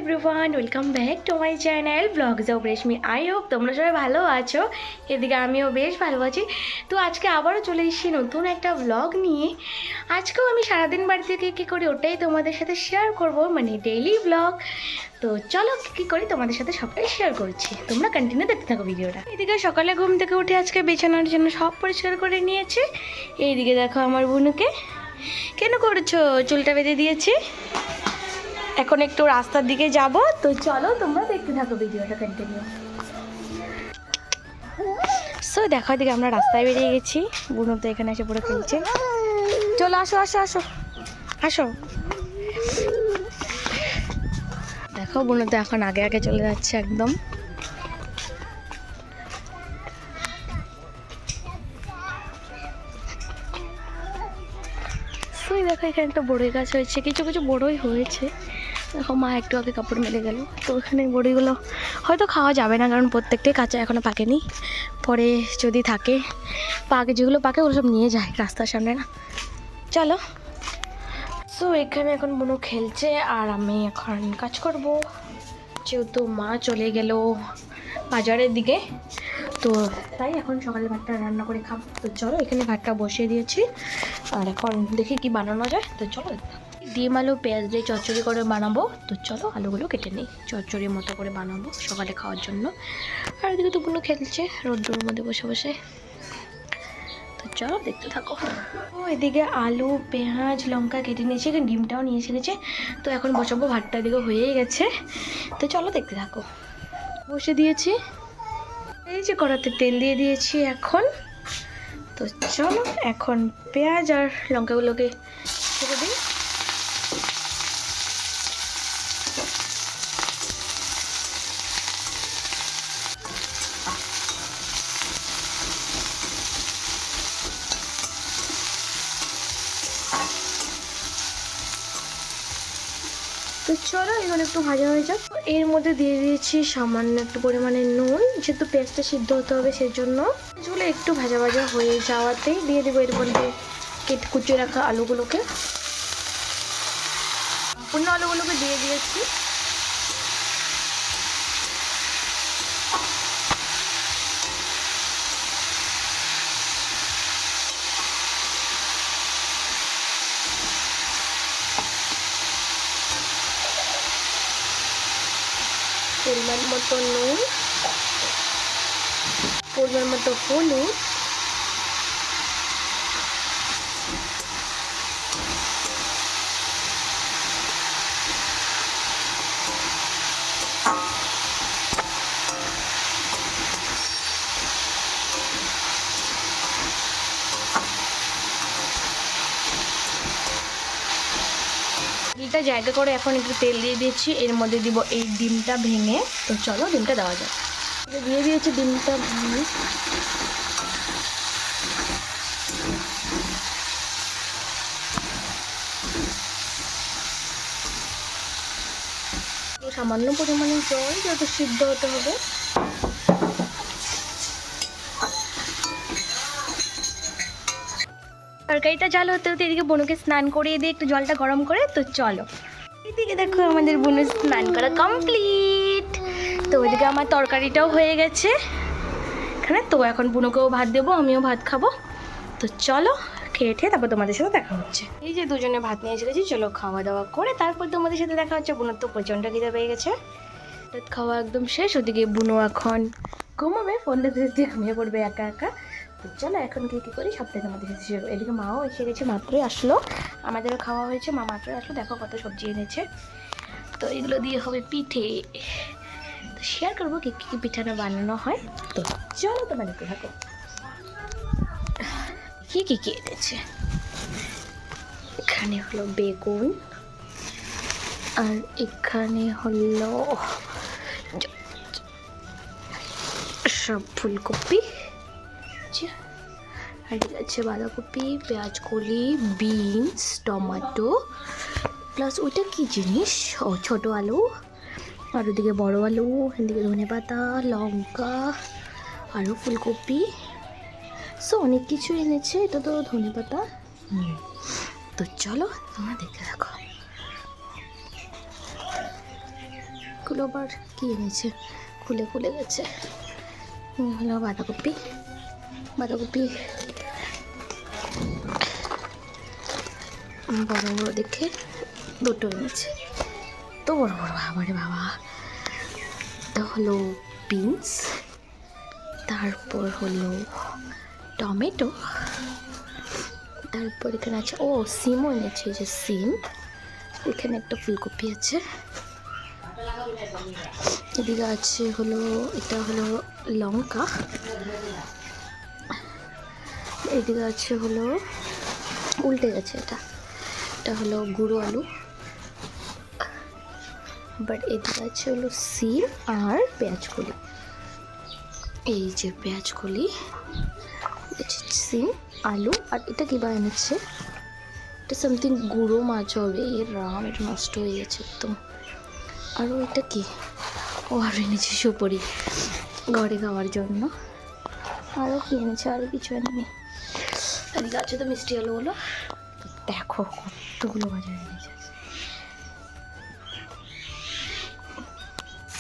Everyone, welcome back to my channel blogs of Reshmi. I hope তোমরা সবাই ভালো আছো। এদিকে আমিও বেশ ভালো আছি। তো আজকে আবারও চলে এসেছি নতুন একটা ব্লগ নিয়ে। আজকেও আমি সারাদিন বাড়ি থেকে কী করি ওটাই তোমাদের সাথে শেয়ার করব, মানে ডেইলি ব্লগ। তো চলো কী করি তোমাদের সাথে সবটাই শেয়ার করছি, তোমরা কন্টিনিউ দেখতে থাকো ভিডিওটা। এদিকে সকালে ঘুম থেকে উঠে আজকে বিছানার জন্য সব পরিষ্কার করে নিয়েছি। এইদিকে দেখো আমার বোনকে। কেন করছো? চুলটা বেঁধে দিয়েছি। এখন একটু রাস্তার দিকে যাব, তো চলো তোমরা দেখতে থাকো ভিডিওটা কন্টিনিউ। সো দেখো এদিকে আমরা রাস্তায় বেরিয়ে গেছি। বুনু তো এখানে এসে পড়ে খেলছে। চলো আসো আসো আসো আসো। দেখো বুনু তো এখন আগে আগে চলে যাচ্ছে একদম। দেখো এখানে একটা বড়ই গাছ হয়েছে, কিছু কিছু বড়ই হয়েছে। দেখো মা একটু আগে কাপড় মেলে গেল। তো ওখানে বড়িগুলো হয়তো খাওয়া যাবে না, কারণ প্রত্যেকটাই কাঁচা, এখনও পাকেনি। পরে যদি থাকে পাকে, যেগুলো পাকে ওগুলো সব নিয়ে যায় রাস্তার সামনে না। চলো। সো এখানে এখন বুনু খেলছে আর আমি এখন কাজ করব, যেহেতু মা চলে গেল বাজারের দিকে। তো তাই এখন সকালে ভাতটা রান্না করে খাবো। তো চলো এখানে ভাতটা বসিয়ে দিয়েছি, আর এখন দেখি কি বানানো যায়। তো চলো ডিম আলু পেঁয়াজ দিয়ে চচ্চড়ি করে বানাবো। তো চলো আলুগুলো কেটে নিই, চচ্চড়ির মতো করে বানাবো সকালে খাওয়ার জন্য। আর এদিকে তো বুনু খেলছে রোদ্দুর মধ্যে বসে বসে। তো চলো দেখতে থাকো। ও এদিকে আলু পেঁয়াজ লঙ্কা কেটে নিয়েছি, এখানে ডিমটাও নিয়ে এসে গেছে। তো এখন বসাবো, ভাতটা এদিকে হয়েই গেছে। তো চলো দেখতে থাকো। বসে দিয়েছি, এই যে কড়াতে তেল দিয়ে দিয়েছি এখন। তো চলো এখন পেঁয়াজ আর লঙ্কাগুলোকে ছেড়ে দিই। তো চলো এখন একটু ভাজা হয়ে যাক। এর মধ্যে দিয়ে দিয়েছি সামান্য একটু পরিমাণে নুন, যেহেতু পেঁয়াজটা সিদ্ধ হতে হবে সেজন্য। পেঁয়াজগুলো একটু ভাজা ভাজা হয়ে যাওয়াতেই দিয়ে দেবো এর মধ্যে কেটে কুচিয়ে রাখা আলুগুলোকে। সম্পূর্ণ আলুগুলোকে দিয়ে দিয়েছি। পরিমাণ মতো নুন, পরিমাণ মতো হলুদ, ডিমটা জায়গা করে এখন একটু তেল দিয়ে দিয়েছি। এর মধ্যে দিব এই ডিমটা ভেঙে। তো চলো ডিমটা দেওয়া যাক। দিয়ে দিয়েছি ডিমটা ভেঙে। সামান্য পরিমাণে জল, যত সিদ্ধ হতে হবে। তরকারিটা জাল হতে হতে এদিকে বোনুকে স্নান করিয়ে দিয়ে একটু জলটা গরম করে। তো চলো এদিকে দেখো আমাদের বোনু স্নান করা কমপ্লিট। তো ওইদিকে আমার তরকারিটাও হয়ে গেছে এখানে। তো এখন বোনুকেও ভাত দেবো, আমিও ভাত খাবো। তো চলো খেয়ে তারপর তোমাদের সাথে দেখা হচ্ছে। এই যে দুজনে ভাত নিয়ে এসে গেছি, চলো খাওয়া দাওয়া করে তারপর তোমাদের সাথে দেখা হচ্ছে। বোনের তো প্রচণ্ড খিদে পেয়ে গেছে। খাওয়া একদম শেষ। ওদিকে বুনু এখন ঘুমাবে, ফোন দেখতে দেখতে ঘুমিয়ে পড়বে একা একা। তো চলো এখন কী করি সবটাই তোমাদের সাথে শেয়ার। এদিকে মাও এসে গেছে, মাত্রই আসলো। আমাদেরও খাওয়া হয়েছে, মা মাত্রই আসলো। দেখো কত সবজি এনেছে। তো এগুলো দিয়ে হবে পিঠে। তো শেয়ার করবো কী কী পিঠাটা বানানো হয়। তো চলো তোমরা দেখতে থাকো কী কী কী এনেছে। এখানে হলো বেগুন, আর এখানে হলো সব ফুলকপি, আর আছে বাঁধাকপি, পেঁয়াজ কলি, বিনস, টমেটো, প্লাস ওইটা কী জিনিস, ও ছোটো আলু, আর ওদিকে বড়ো আলু, এদিকে ধনে পাতা, লঙ্কা, আরও ফুলকপি। সো অনেক কিছু এনেছে। এটা তো ধনে পাতা। তো চলো তোমরা দেখে রাখো। এগুলো আবার কি এনেছে, খুলে খুলে গেছে। হলো বাঁধাকপি, বাঁধাকপি বড় বড় দেখে দুটো এনেছে, তো বড় বড় বাবারে বাবা। এটা হলো বিনস, তারপর হলো টমেটো, তারপর এখানে আছে ও সিমও এনেছে, যে সিম, এখানে একটা ফুলকপি আছে, এদিকে আছে হলো এটা হলো লঙ্কা, এদিকে আছে হলো উল্টে গেছে, এটা হলো গুঁড়ো আলু, বাট এদিকে আছে হলো সিম আর পেঁয়াজকলি। এই যে পেঁয়াজকলি, সিম, আলু, আর এটা কি বা এনেছে, এটা সামথিং গুঁড়ো মাছ হবে। এর রাম, এটা নষ্ট হয়ে গেছে একদম। আর এটা কি, ও আরও এনেছে সুপুরি ঘরে খাওয়ার জন্য। আরও কি এনেছে, আরও কিছু এনেনি। এদিকে আছে তো মিষ্টি আলুগুলো, দেখো কতগুলো বাজারে এনেছে।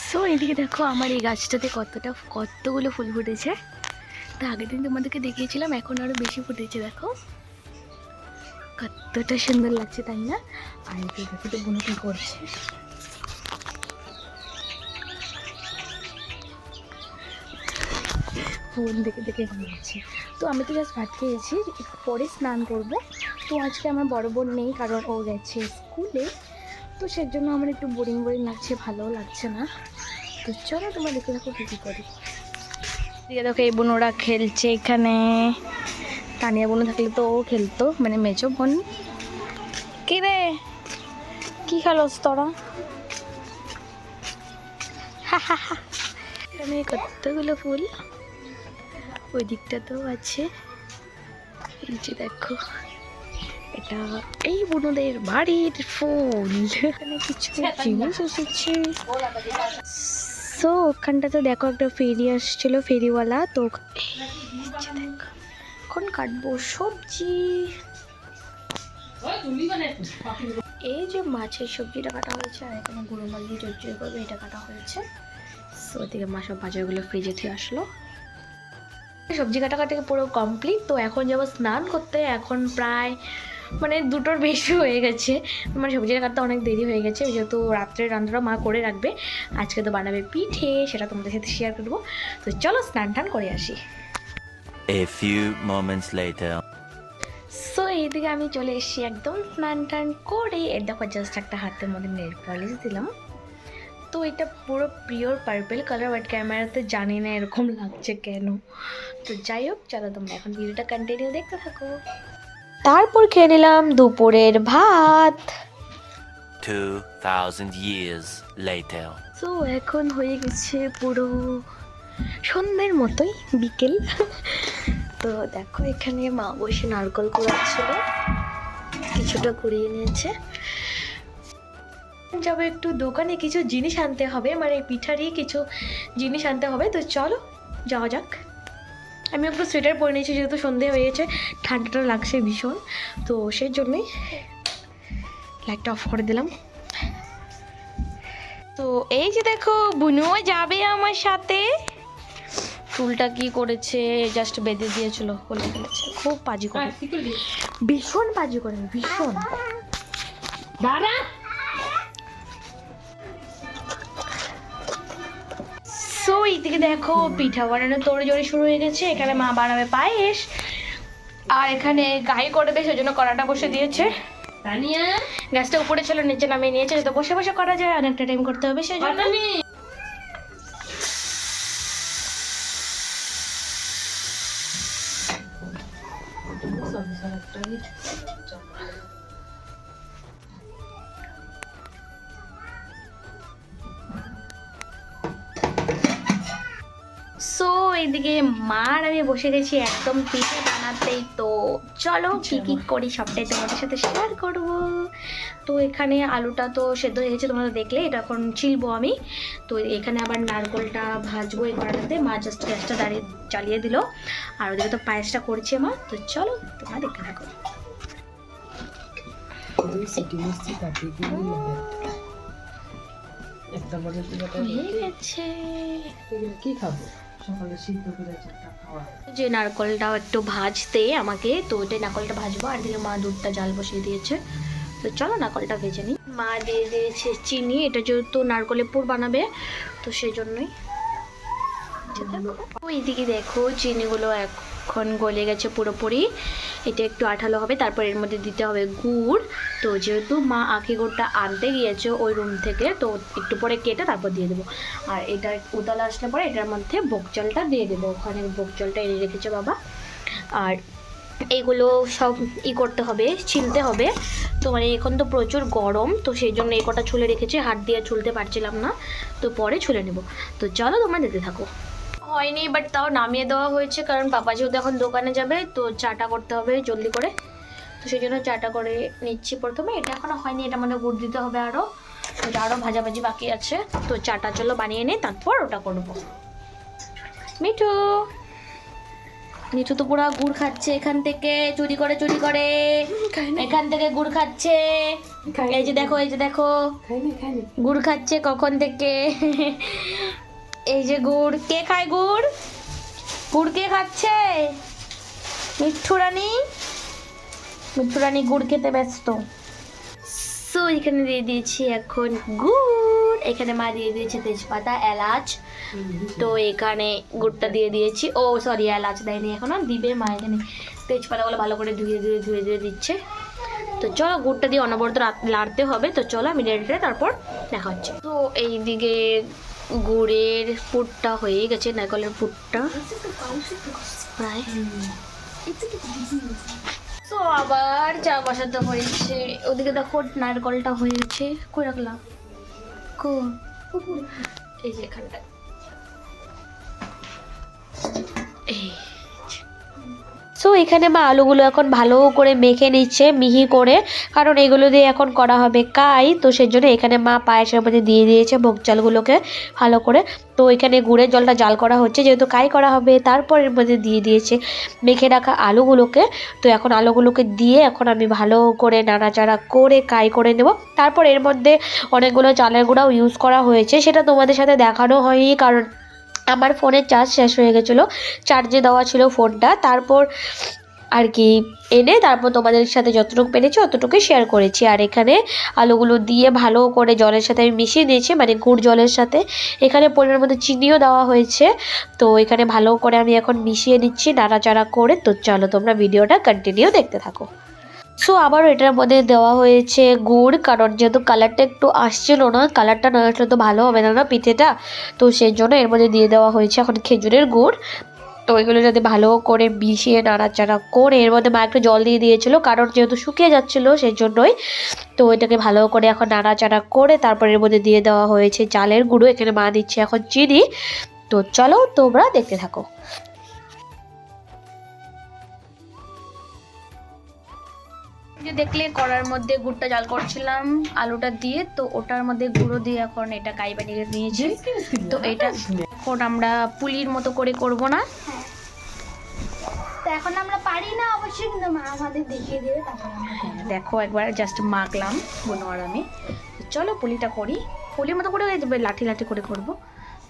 সো এদিকে দেখো আমার এই গাছটাতে কতগুলো ফুল ফুটেছে। তা আগের দিন তোমাদেরকে দেখিয়েছিলাম, এখন আরও বেশি ফুটেছে, দেখো কতটা সুন্দর লাগছে, তাই না? আর এদিকে দেখো তো বোন কি করছে, ফোন দেখে দেখে ঘুমাচ্ছে। তো আমি তো জাস্ট ভাত খেয়েছি, একটু পরে স্নান করবো। তো আজকে আমার বড় বোন নেই, কারণ ও গেছে স্কুলে, তো সের জন্য আমার একটু বোরিং বোরিং লাগছে, ভালোও লাগছে না। তো চলো তোমরা দেখে দেখো কী করি। দিয়ে দেখো এই বোন ওরা খেলছে এখানে, তানিয়া বোন থাকলে তো ও খেলতো, মানে মেজো বোন। কি রে, কি খেলোস তোরা? এখানে কতগুলো ফুল, ওই দিকটাতেও আছে। এই যে দেখো, এটা এই বোনদের বাড়ির ফুল। এখানে কিছু জিনিস এসেছে। সো ওখানটাতে দেখো একটা ফেরি আসছিল, ফেরিওয়ালা। তো দেখো এখন কাটবো সবজি। এই যে মাছের সবজিটা কাটা হয়েছে, আর এখানে গুঁড়ো মাছ দিয়ে চচ্চড়ি করবে, এটা কাটা হয়েছে। সো ওদিকে মা সব বাজারগুলো ফ্রিজে থেকে আসলো। সবজি কাটাকাটি পুরো কমপ্লিট। তো এখন যাবো স্নান করতে, এখন প্রায় মানে 2টোর বেশি হয়ে গেছে। মানে সবজিটা কাটতে অনেক দেরি হয়ে গেছে, যেহেতু রাত্রে রান্নাটা মা করে রাখবে। আজকে তো বানাবে পিঠে, সেটা তোমাদের সাথে শেয়ার করবো। তো চলো স্নান টান করে আসি। A few moments later. So এইদিকে আমি চলে এসেছি একদম স্নান টান করে। এর দেখো জাস্ট একটা হাতের মধ্যে নেল পলিশ দিলাম। তো এটা পুরো পিওর পার্পল কালার, বাট ক্যামেরাতে জানি না এরকম লাগছে কেন। তো যাই হোক, চলো তোমরা এখন ভিডিওটা কন্টিনিউ দেখতে থাকো। তারপর খেয়ে নিলাম দুপুরের ভাত। 2000 years later. তো এখন হয়ে গেছে পুরো সন্ধ্যের মতোই, বিকেল। তো দেখো এখানে মা বসে নারকল কুড়াচ্ছিল, কিছুটা কুড়িয়ে নিয়েছে। যাবো একটু দোকানে, কিছু জিনিস আনতে হবে, মানে পিঠারই কিছু জিনিস আনতে হবে। তো চলো যাওয়া যাক। আমি একটু সোয়েটার পরে নিয়েছি, যেহেতু সন্ধে হয়ে গেছে, ঠান্ডাটা লাগছে ভীষণ। তো সেই জন্যই লাইটটা অফ করে দিলাম। তো এই যে দেখো বুনুও যাবে আমার সাথে। চুলটা কি করেছে, জাস্ট বেঁধে দিয়েছিল, বলে ফেলেছে। খুব পাজি করে, ভীষণ পাজি করে, ভীষণ। দাঁড়া। সো এইদিকে দেখো পিঠা বানানো তোড়জোড়ি শুরু হয়ে গেছে। এখানে মা বানাবে পায়েস, আর এখানে গাই করবে, সেজন্য কড়াটা বসে দিয়েছে। গ্যাসটা উপরে ছিল, নিচে নামিয়ে নিয়েছে, যাতে বসে বসে করা যায়, অনেকটা টাইম করতে হবে সেই জন্য। সো এইদিকে মা আর আমি বসে গেছি একদম পিঠে বানাতেই। তো চলো কি কি করি সবটাই তোমাদের সাথে শেয়ার করব। তো এখানে আলুটা তো সেদ্ধ হয়ে গেছে, তোমরা দেখলে। এটা এখন ছিলবো আমি। তো এখানে আবার নারকলটা ভাজবো এই কড়াটাতে। মা জাস্ট গ্যাসটা চালিয়ে দিল, আর ওদিকে তো পায়েসটা করছে মা। তো চলো তোমরা দেখতে থাকো। একটা বড় পিঠাটা হয়ে গেছে। কি খাবো সকালে সিদ্ধ করে চাটা খাওয়া যে নারকলটাও একটু ভাজতে আমাকে, তো ওটাই নারকলটা ভাজবো, আর দিকে মা দুধটা জাল বসিয়ে দিয়েছে। তো চলো নারকলটা ভেজে নিই। মা দিয়ে দিয়েছে চিনি, এটা যেহেতু নারকলের পুর বানাবে তো সেই জন্যই। তো এইদিকে দেখো চিনিগুলো এখন গলে গেছে পুরোপুরি, এটা একটু আঠালো হবে, তারপর এর মধ্যে দিতে হবে গুড়। তো যেহেতু মা আখি গুড়টা আনতে গিয়েছে ওই রুম থেকে, তো একটু পরে কেটে তারপর দিয়ে দেবো। আর এটা উতলা আসলে পরে এটার মধ্যে ভোগ জলটা দিয়ে দেবো, ওখানে ভোগ জলটা এনে রেখেছে বাবা। আর এইগুলো সব করতে হবে, ছিলতে হবে। তো মানে এখন তো প্রচুর গরম, তো সেই জন্য এই কটা ছুলে রেখেছি, হাত দিয়ে ছুলতে পারছিলাম না, তো পরে ছুলে নেব। তো চলো তোমরা দেখতে থাকো। হয়নি, বাট তাও নামিয়ে দেওয়া হয়েছে, কারণ পাপা যেহেতু এখন দোকানে যাবে তো চাটা করতে হবে জলদি করে, তো সেই জন্য চাটা করে নিচ্ছি প্রথমে। এটা এখনও হয়নি, এটা মানে গুড় দিতে হবে আরও, ওটা আরও ভাজাভাজি বাকি আছে। তো চাটা চলো বানিয়ে নিই, তারপর ওটা করবো। মিঠু মিঠু তো পুরো গুড় খাচ্ছে এখান থেকে, চুরি করে এখান থেকে গুড় খাচ্ছে। এই যে দেখো, এই যে দেখো গুড় খাচ্ছে কখন থেকে। এই যে গুড়, কে খায় গুড়? গুড় কে খাচ্ছে? মিঠু রানী গুড় খেতে ব্যস্ত। সো এখানে দিয়ে দিয়েছি এখন গুড়, এখানে মা দিয়ে দিয়েছে তেজপাতা, এলাচ। তো এখানে গুড়টা দিয়ে দিয়েছি, ও সরি এলাচ দেয়নি এখনো, দিবে মা। এখানে তেজপাতাগুলো ভালো করে ধুয়ে দিচ্ছে। তো চলো গুড়টা দিয়ে অনবরত লাড়তে হবে। তো চলো আমি রেডি, তারপর দেখা হচ্ছে। তো এইদিকে গুড়ের পুরটা হয়ে গেছে, নারকলের পুরটা প্রায়। তো আবার চা বসাতে হয়েছে। ওদিকে দেখো নারকলটা হয়ে গেছে, কই রাখলাম এই যে এখানটা। সো এখানে মা আলুগুলো এখন ভালো করে মেখে নিচ্ছে মিহি করে, কারণ এগুলো দিয়ে এখন করা হবে কাই। তো সেই জন্য এখানে মা পায়েসের মধ্যে দিয়ে দিয়েছে ভোগ চালগুলোকে ভালো করে। তো এখানে গুড়ের জলটা জাল করা হচ্ছে, যেহেতু কাই করা হবে। তারপর এর মধ্যে দিয়ে দিয়েছে মেখে রাখা আলুগুলোকে। তো এখন আলুগুলোকে দিয়ে এখন আমি ভালো করে নাড়াচাড়া করে কাই করে নেব। তারপর এর মধ্যে অনেকগুলো চালের গুঁড়াও ইউজ করা হয়েছে, সেটা তোমাদের সাথে দেখানো হয়নি, কারণ আমার ফোনের চার্জ শেষ হয়ে গেছিলো, চার্জে দেওয়া ছিল ফোনটা। তারপর আর কি এনে তারপর তোমাদের সাথে যতটুকু পেরেছি অতটুকুই শেয়ার করেছি। আর এখানে আলুগুলো দিয়ে ভালো করে জলের সাথে আমি মিশিয়ে নিয়েছি, মানে গুড় জলের সাথে। এখানে পরিমাণ মতো চিনিও দেওয়া হয়েছে। তো এখানে ভালো করে আমি এখন মিশিয়ে নিচ্ছি নাড়াচাড়া করে। তো চলো তোমরা ভিডিওটা কন্টিনিউ দেখতে থাকো। সো আবারও এটার মধ্যে দেওয়া হয়েছে গুড়, কারণ যেহেতু কালারটা একটু আসছিল না, কালারটা না আসলে তো ভালো হবে না পিঠেটা। তো সেই জন্য এর মধ্যে দিয়ে দেওয়া হয়েছে এখন খেজুরের গুড়। তো এগুলো যাতে ভালো করে মিশিয়ে নাড়াচাড়া করে, এর মধ্যে মা একটু জল দিয়ে দিয়েছিল, কারণ যেহেতু শুকিয়ে যাচ্ছিলো সেই জন্যই। তো এটাকে ভালো করে এখন নাড়াচাড়া করে তারপর এর মধ্যে দিয়ে দেওয়া হয়েছে চালের গুঁড়ো। এখানে মা দিচ্ছে এখন চিনি। তো চলো তোমরা দেখতে থাকো। যে দেখলে কড়ার মধ্যে গুড়টা জাল করছিলাম আলুটা দিয়ে, তো ওটার মধ্যে গুঁড়ো দিয়ে এখন এটা কাই বানিয়ে নিয়েছি। তো এটা এখন আমরা পুলির মতো করে করব না, তো এখন আমরা পারি না অবশ্যই, কিন্তু মা আমাদের দেখিয়ে দেবে, তারপর আমরা করব। দেখো একবার জাস্ট মাখলাম বোনো আর আমি। তো চলো পুলিটা করি, পুলির মতো করে লাঠি লাঠি করে করব।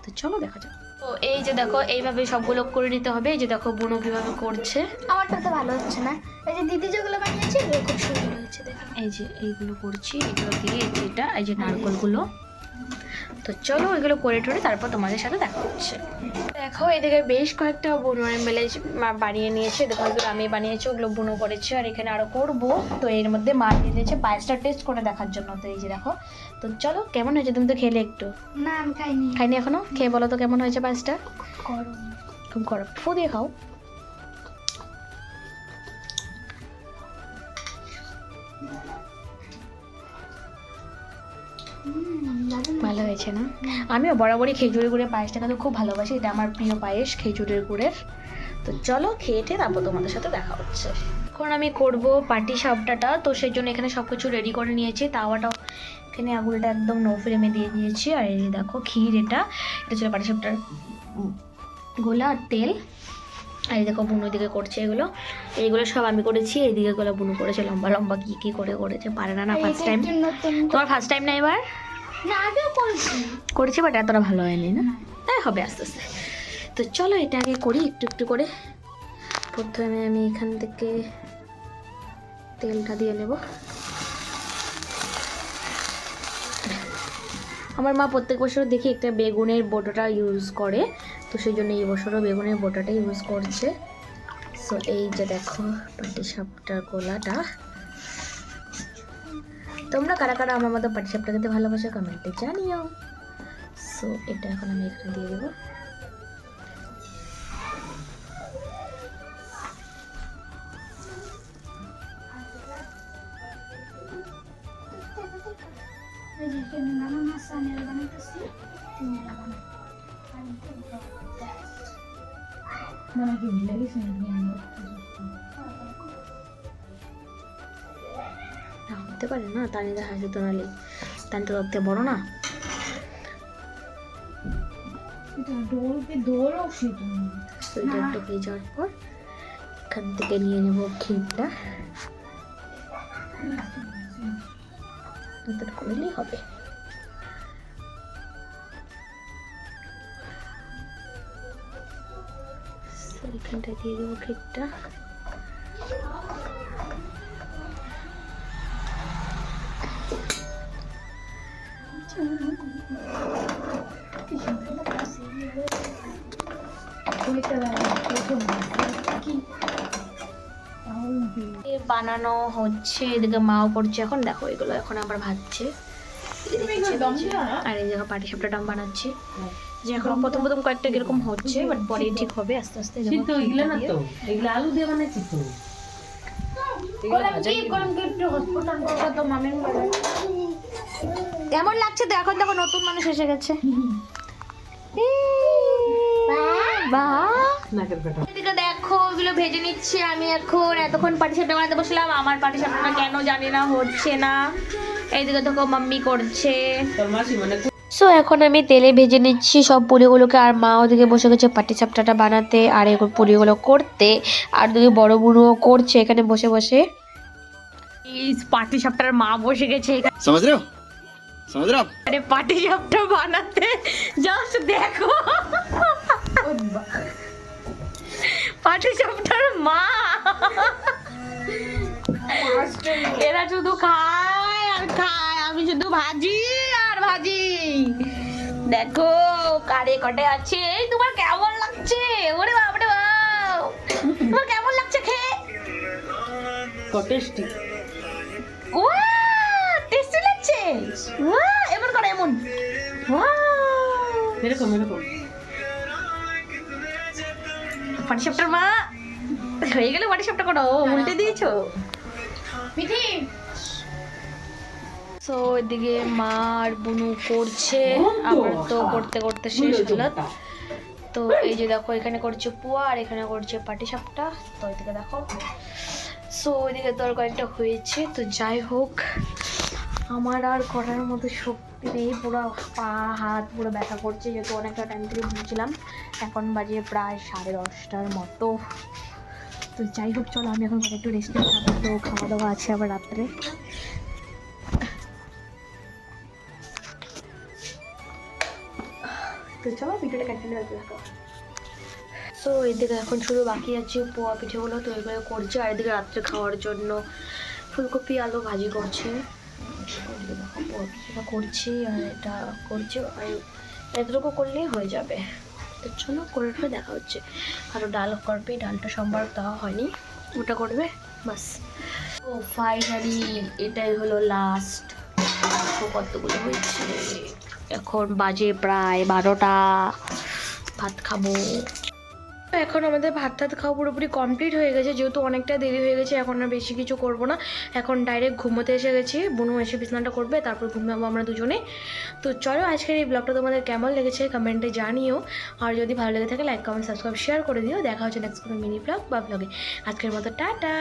তো চলো দেখা যাক। তো এই যে দেখো এইভাবে সবগুলো করে নিতে হবে। এই যে দেখো বোনো কীভাবে করছে। আমারটা তো ভালো হচ্ছে না, এই যে দিদি যেগুলো বানিয়েছে এগুলো খুব সুন্দর হয়েছে দেখো। এই যে এইগুলো করছি, এগুলো দিয়ে এটা এই যে নারকলগুলো। তো চলো এগুলো করে টোরে তারপর তোমাদের সাথে দেখা হচ্ছে। দেখো এদিকে বেশ কয়েকটা বুনো মিলে বানিয়ে নিয়েছে। দেখো এগুলো আমি বানিয়েছি, ওগুলো বুনো করেছে, আর এখানে আরও করবো। তো এর মধ্যে মা দিয়ে দিয়েছে পায়েসটা টেস্ট করে দেখার জন্য। তো এই যে দেখো, তো চলো কেমন হয়েছে? তুমি তো খেলে একটু। না আমি খাইনি। খাইনি এখনো? খেয়ে বলো তো কেমন হয়েছে পায়েসটা? গরম। খুব গরম, ফু দিয়ে খাও। ভালো হয়েছে না? আমিও বরাবরই খেজুরের গুড়ের পায়েসটা কিন্তু খুব ভালোবাসি, এটা আমার প্রিয় পায়েস খেজুরের গুড়ের। তো চলো খেয়ে তারপর তোমাদের সাথে দেখা হচ্ছে। এখন আমি করব পাটি সাপটাটা, তো সেই জন্য এখানে সব কিছু রেডি করে নিয়েছি। তাওয়াটাও এখানে আগুনটা একদম নো ফ্লেমে দিয়ে দিয়েছি। আর এই দেখো ক্ষীর, এটা ছিল পাটি সাপটার গোলা আর তেল। আর এই দেখো বুনো দিকে করছে এইগুলো সব আমি করেছি। এইদিকে গুলো বুনো করেছে লম্বা লম্বা কি কি করে করেছে, পারে না ফার্স্ট টাইম। তোমার ফার্স্ট টাইম না এবার? না আগেও করেছি বাট এতটা ভালো হয়নি না, তাই হবে আস্তে আস্তে। তো চলো এটা আগে করি একটু একটু করে। প্রথমে আমি এখান থেকে তেলটা দিয়ে নেব। আমার মা প্রত্যেক বছর দেখি একটা বেগুনের বোটাটা ইউজ করে, তো সেই জন্য এই বছরও বেগুনের বোটাটা ইউজ করছে। সো এই যে দেখো পাটিসাপটার গোলাটা। তোমরা কারা কারা আমার মতো পাটিসাপটা খেতে ভালোবাসো কমেন্টে জানিও। সো এটা এখন আমি এখানে দিয়ে দেবো। মানে কি ভুলে গেছি হতে পারে না, তানি দেখা আছে তো, নালে তানি তো দেখতে বড় না। তো এটা একটু হয়ে যাওয়ার পর এখান থেকে নিয়ে নেব ক্ষীরটা, এটা করলেই হবে। এখানটা দিয়ে দেবো ক্ষীরটা। বানানো হচ্ছে, এদিকে মাও করছে এখন, দেখো এগুলো এখন আবার ভাজছে। আর এই জায়গা পাটিসাপটাটা বানাচ্ছি, যে এখন প্রথম প্রথম কয়েকটা এরকম হচ্ছে, বাট পরে ঠিক হবে আস্তে আস্তে। সিদ্ধ এগুলো না তো, এগুলো আলু দিয়ে বানাইছি তো। কেমন লাগছে তো এখন? দেখো নতুন মানুষ এসে গেছে। এদিকে দেখো এগুলো ভেজে নিচ্ছি আমি এখন। এতক্ষণ পাটিসাপটা বানাতে বসলাম, আমার পাটিসাপটা কেন জানি না হচ্ছে না। এইদিকে দেখো মাম্মি করছে। সো এখন আমি তেলে ভেজে নিচ্ছি সব পুরিগুলোকে, আর মা ওদিকে বসে গেছে পাটিসাপটাটা বানাতে আর এই পুরিগুলো করতে। আর দুই বড় বুড়ো করছে এখানে বসে বসে। এই পাটিসাপটার মা বসে গেছে এখানে, समझ रहे हो আরে পাটিসাপটা বানাতে। জাস্ট দেখো পাটিসাপটার মা, এরা শুধু খায় আর খায়, আমি শুধু ভাজি আর ভাজি। দেখো কারে কটে আছে। তোমার কেমন লাগছে? ওরে বাপ রে বাপ, তোমার কেমন লাগছে খেয়ে? টেস্টি। ও টেস্টি লাগছে। ওয়াও, এমন করে এমন। ওয়াও, এরকম এরকম পাটিসাপটার মা হয়ে গেলে পাটিসাপটা করো, উল্টে দিয়েছো মিঠি। সো এদিকে মা আর বুনু করছে, আমার তো করতে করতে শেষ হলো। তো এই যে দেখো এখানে করছে পুয়া আর এখানে করছে পাটিসাপটা। তো এদিকে দেখো, সো ওইদিকে তরকারিটা হয়েছে। তো যাই হোক, আমার আর করার মতো শক্তি নেই, পুরো পা হাত পুরো ব্যথা করছে, যেহেতু অনেকটা টাইম থেকে ভুগছিলাম। এখন বাজে প্রায় 10:30টার মতো। তো যাই হোক চলো, আমি এখন একটু রেস্টে থাকবো, তো খাওয়া দাওয়া আছে আবার রাত্রে। তো চলো ভিডিওটা কন্টিনিউ করতে থাকো। সো এদিকে এখন শুধু বাকি আছে পোয়া পিঠেগুলো, তো এগুলো করছে। আর এদিকে রাত্রে খাওয়ার জন্য ফুলকপি আলু ভাজি করছে। পোয়া পিঠেটা করছি আর এটা করছে, আর এতটুকু করলেই হয়ে যাবে। তো চলো করে দেখা হচ্ছে। আরও ডাল করবে, ডালটা সোমবার দেওয়া হয়নি, ওটা করবে বাস। ও ফাইনালি এটাই হলো লাস্ট। কতগুলো হয়েছে, এখন বাজে প্রায় 12টা। ভাত খাবো এখন। আমাদের ভাত খাওয়া পুরোপুরি কমপ্লিট হয়ে গেছে, যেহেতু অনেকটা দেরি হয়ে গেছে। এখন আর বেশি কিছু করব না, এখন ডাইরেক্ট ঘুমোতে এসে গেছি। বুনু এসে বিছানাটা করবে, তারপর ঘুমাবো আমরা দুজনে। তো চলো আজকের এই ব্লগটা তোমাদের কেমন লেগেছে কমেন্টে জানিও। আর যদি ভালো লেগে থাকে লাইক কমেন্ট সাবস্ক্রাইব শেয়ার করে দিও। দেখা হচ্ছে নেক্সট কোনো মিনি ব্লগ বা ব্লগে। আজকের মতো টাটা।